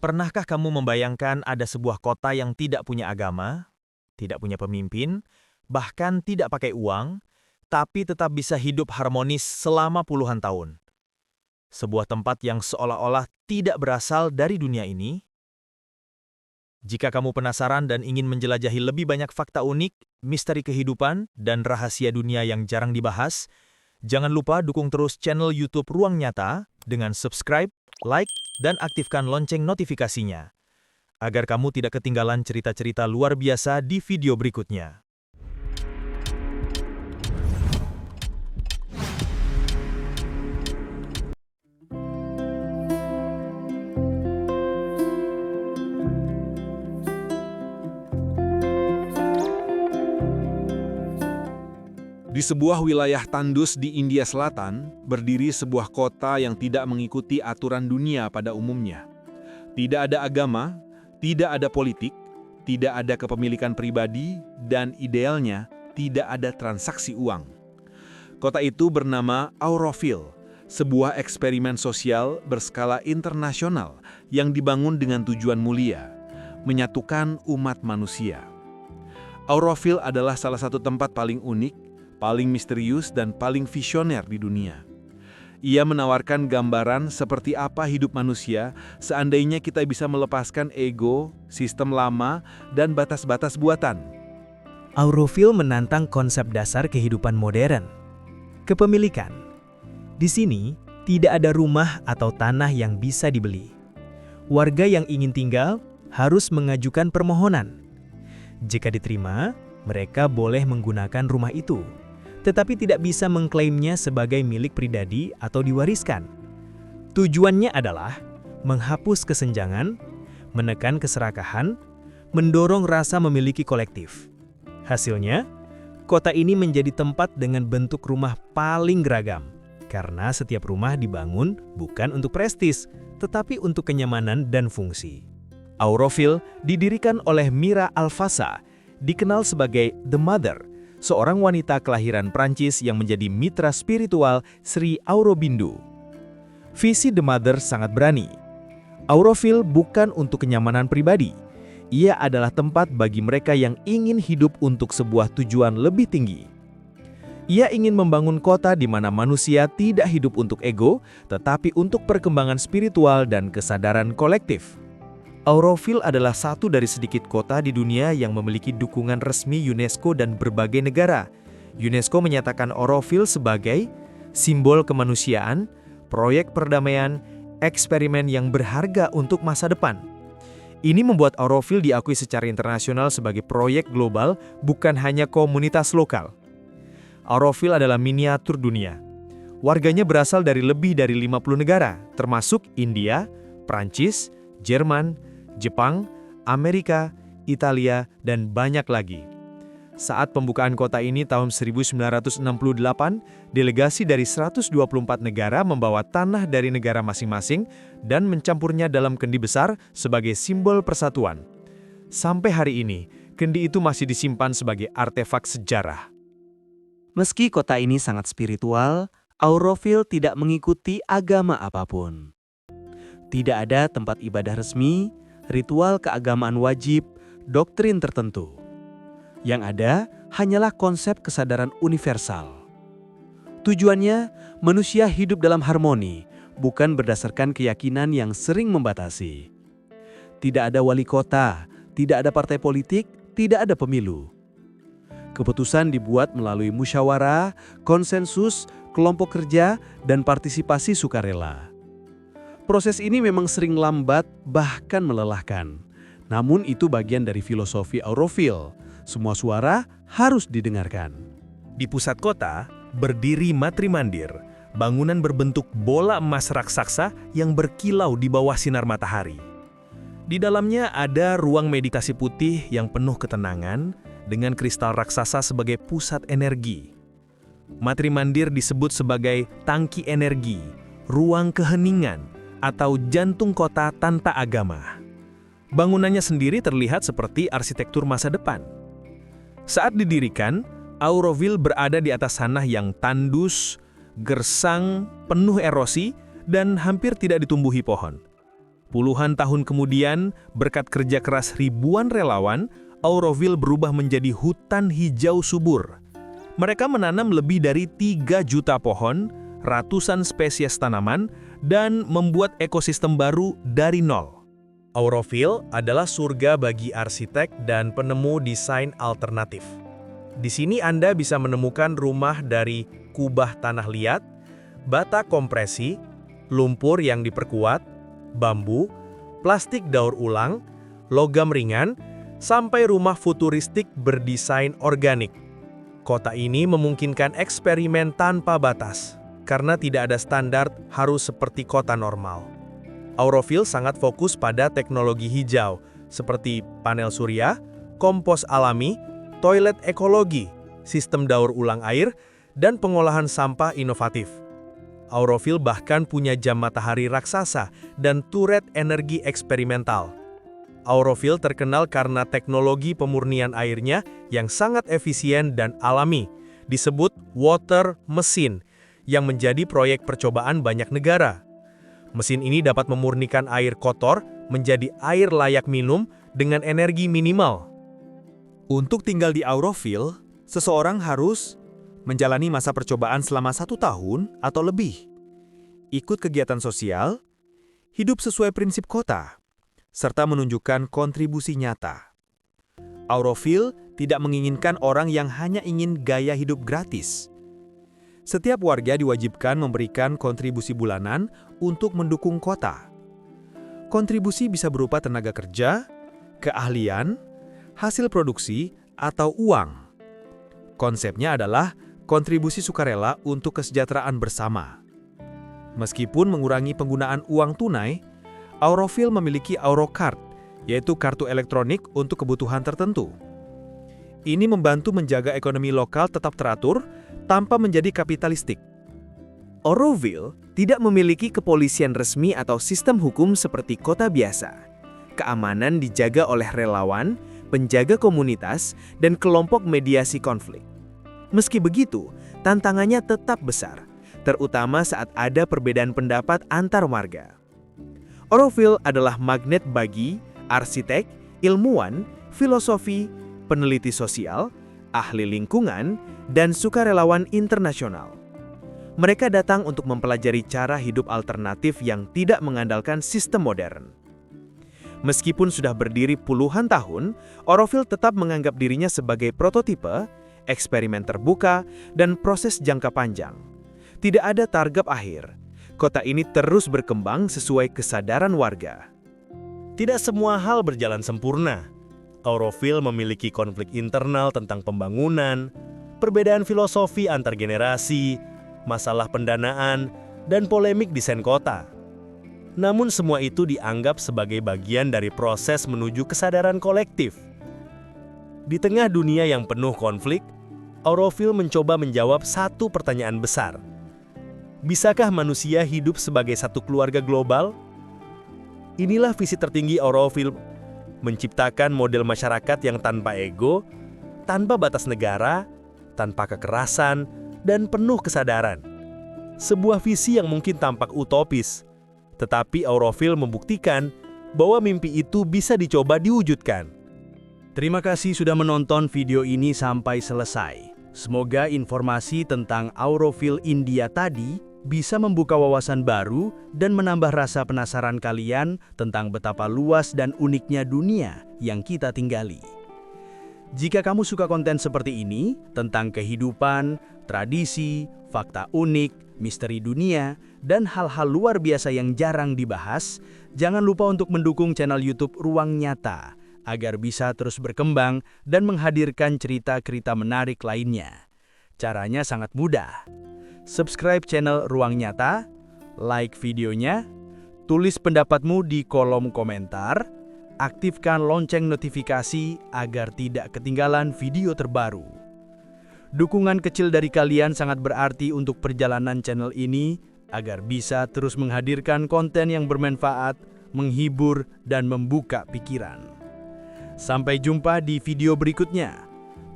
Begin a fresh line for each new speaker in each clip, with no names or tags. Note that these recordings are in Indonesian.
Pernahkah kamu membayangkan ada sebuah kota yang tidak punya agama, tidak punya pemimpin, bahkan tidak pakai uang, tapi tetap bisa hidup harmonis selama puluhan tahun? Sebuah tempat yang seolah-olah tidak berasal dari dunia ini? Jika kamu penasaran dan ingin menjelajahi lebih banyak fakta unik, misteri kehidupan, dan rahasia dunia yang jarang dibahas, jangan lupa dukung terus channel YouTube Ruang Nyata dengan subscribe, like, dan aktifkan lonceng notifikasinya, agar kamu tidak ketinggalan cerita-cerita luar biasa di video berikutnya.
Di sebuah wilayah tandus di India Selatan, berdiri sebuah kota yang tidak mengikuti aturan dunia pada umumnya. Tidak ada agama, tidak ada politik, tidak ada kepemilikan pribadi, dan idealnya tidak ada transaksi uang. Kota itu bernama Auroville, sebuah eksperimen sosial berskala internasional yang dibangun dengan tujuan mulia, menyatukan umat manusia. Auroville adalah salah satu tempat paling unik, paling misterius, dan paling visioner di dunia. Ia menawarkan gambaran seperti apa hidup manusia seandainya kita bisa melepaskan ego, sistem lama, dan batas-batas buatan.
Auroville menantang konsep dasar kehidupan modern. Kepemilikan. Di sini, tidak ada rumah atau tanah yang bisa dibeli. Warga yang ingin tinggal harus mengajukan permohonan. Jika diterima, mereka boleh menggunakan rumah itu, tetapi tidak bisa mengklaimnya sebagai milik pribadi atau diwariskan. Tujuannya adalah menghapus kesenjangan, menekan keserakahan, mendorong rasa memiliki kolektif. Hasilnya, kota ini menjadi tempat dengan bentuk rumah paling beragam, karena setiap rumah dibangun bukan untuk prestis, tetapi untuk kenyamanan dan fungsi. Auroville didirikan oleh Mira Alfassa, dikenal sebagai The Mother, seorang wanita kelahiran Prancis yang menjadi mitra spiritual Sri Aurobindo. Visi The Mother sangat berani. Auroville bukan untuk kenyamanan pribadi. Ia adalah tempat bagi mereka yang ingin hidup untuk sebuah tujuan lebih tinggi. Ia ingin membangun kota di mana manusia tidak hidup untuk ego, tetapi untuk perkembangan spiritual dan kesadaran kolektif. Auroville adalah satu dari sedikit kota di dunia yang memiliki dukungan resmi UNESCO dan berbagai negara. UNESCO menyatakan Auroville sebagai simbol kemanusiaan, proyek perdamaian, eksperimen yang berharga untuk masa depan. Ini membuat Auroville diakui secara internasional sebagai proyek global, bukan hanya komunitas lokal. Auroville adalah miniatur dunia. Warganya berasal dari lebih dari 50 negara, termasuk India, Prancis, Jerman, Jepang, Amerika, Italia, dan banyak lagi. Saat pembukaan kota ini tahun 1968, delegasi dari 124 negara membawa tanah dari negara masing-masing dan mencampurnya dalam kendi besar sebagai simbol persatuan. Sampai hari ini, kendi itu masih disimpan sebagai artefak sejarah.
Meski kota ini sangat spiritual, Auroville tidak mengikuti agama apapun. Tidak ada tempat ibadah resmi, ritual keagamaan wajib, doktrin tertentu. Yang ada hanyalah konsep kesadaran universal. Tujuannya, manusia hidup dalam harmoni, bukan berdasarkan keyakinan yang sering membatasi. Tidak ada wali kota, tidak ada partai politik, tidak ada pemilu. Keputusan dibuat melalui musyawarah, konsensus, kelompok kerja, dan partisipasi sukarela. Proses ini memang sering lambat, bahkan melelahkan. Namun itu bagian dari filosofi Auroville. Semua suara harus didengarkan.
Di pusat kota, berdiri Matri Mandir, bangunan berbentuk bola emas raksasa yang berkilau di bawah sinar matahari. Di dalamnya ada ruang meditasi putih yang penuh ketenangan, dengan kristal raksasa sebagai pusat energi. Matri Mandir disebut sebagai tangki energi, ruang keheningan, atau jantung kota tanpa agama. Bangunannya sendiri terlihat seperti arsitektur masa depan. Saat didirikan, Auroville berada di atas tanah yang tandus, gersang, penuh erosi, dan hampir tidak ditumbuhi pohon. Puluhan tahun kemudian, berkat kerja keras ribuan relawan, Auroville berubah menjadi hutan hijau subur. Mereka menanam lebih dari 3 juta pohon, ratusan spesies tanaman, dan membuat ekosistem baru dari nol. Auroville adalah surga bagi arsitek dan penemu desain alternatif. Di sini Anda bisa menemukan rumah dari kubah tanah liat, bata kompresi, lumpur yang diperkuat, bambu, plastik daur ulang, logam ringan, sampai rumah futuristik berdesain organik. Kota ini memungkinkan eksperimen tanpa batas, karena tidak ada standar harus seperti kota normal. Auroville sangat fokus pada teknologi hijau, seperti panel surya, kompos alami, toilet ekologi, sistem daur ulang air, dan pengolahan sampah inovatif. Auroville bahkan punya jam matahari raksasa dan turret energi eksperimental. Auroville terkenal karena teknologi pemurnian airnya yang sangat efisien dan alami, disebut water machine, yang menjadi proyek percobaan banyak negara. Mesin ini dapat memurnikan air kotor menjadi air layak minum dengan energi minimal.
Untuk tinggal di Auroville, seseorang harus menjalani masa percobaan selama 1 tahun atau lebih, ikut kegiatan sosial, hidup sesuai prinsip kota, serta menunjukkan kontribusi nyata. Auroville tidak menginginkan orang yang hanya ingin gaya hidup gratis. Setiap warga diwajibkan memberikan kontribusi bulanan untuk mendukung kota. Kontribusi bisa berupa tenaga kerja, keahlian, hasil produksi, atau uang. Konsepnya adalah kontribusi sukarela untuk kesejahteraan bersama. Meskipun mengurangi penggunaan uang tunai, Auroville memiliki Aurocard, yaitu kartu elektronik untuk kebutuhan tertentu. Ini membantu menjaga ekonomi lokal tetap teratur tanpa menjadi kapitalistik.
Auroville tidak memiliki kepolisian resmi atau sistem hukum seperti kota biasa. Keamanan dijaga oleh relawan, penjaga komunitas, dan kelompok mediasi konflik. Meski begitu, tantangannya tetap besar, terutama saat ada perbedaan pendapat antar warga. Auroville adalah magnet bagi arsitek, ilmuwan, filosofi, peneliti sosial, ahli lingkungan, dan sukarelawan internasional. Mereka datang untuk mempelajari cara hidup alternatif yang tidak mengandalkan sistem modern. Meskipun sudah berdiri puluhan tahun, Auroville tetap menganggap dirinya sebagai prototipe, eksperimen terbuka, dan proses jangka panjang. Tidak ada target akhir. Kota ini terus berkembang sesuai kesadaran warga. Tidak semua hal berjalan sempurna. Auroville memiliki konflik internal tentang pembangunan, perbedaan filosofi antar generasi, masalah pendanaan, dan polemik desain kota. Namun semua itu dianggap sebagai bagian dari proses menuju kesadaran kolektif. Di tengah dunia yang penuh konflik, Auroville mencoba menjawab satu pertanyaan besar. Bisakah manusia hidup sebagai satu keluarga global? Inilah visi tertinggi Auroville, menciptakan model masyarakat yang tanpa ego, tanpa batas negara, tanpa kekerasan, dan penuh kesadaran. Sebuah visi yang mungkin tampak utopis, tetapi Auroville membuktikan bahwa mimpi itu bisa dicoba diwujudkan. Terima kasih sudah menonton video ini sampai selesai. Semoga informasi tentang Auroville India tadi bisa membuka wawasan baru dan menambah rasa penasaran kalian tentang betapa luas dan uniknya dunia yang kita tinggali. Jika kamu suka konten seperti ini, tentang kehidupan, tradisi, fakta unik, misteri dunia, dan hal-hal luar biasa yang jarang dibahas, jangan lupa untuk mendukung channel YouTube Ruang Nyata, agar bisa terus berkembang dan menghadirkan cerita-cerita menarik lainnya. Caranya sangat mudah. Subscribe channel Ruang Nyata, like videonya, tulis pendapatmu di kolom komentar, aktifkan lonceng notifikasi agar tidak ketinggalan video terbaru. Dukungan kecil dari kalian sangat berarti untuk perjalanan channel ini agar bisa terus menghadirkan konten yang bermanfaat, menghibur, dan membuka pikiran. Sampai jumpa di video berikutnya.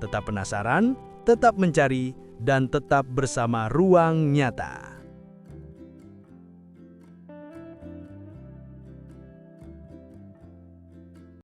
Tetap penasaran, tetap mencari, dan tetap bersama Ruang Nyata.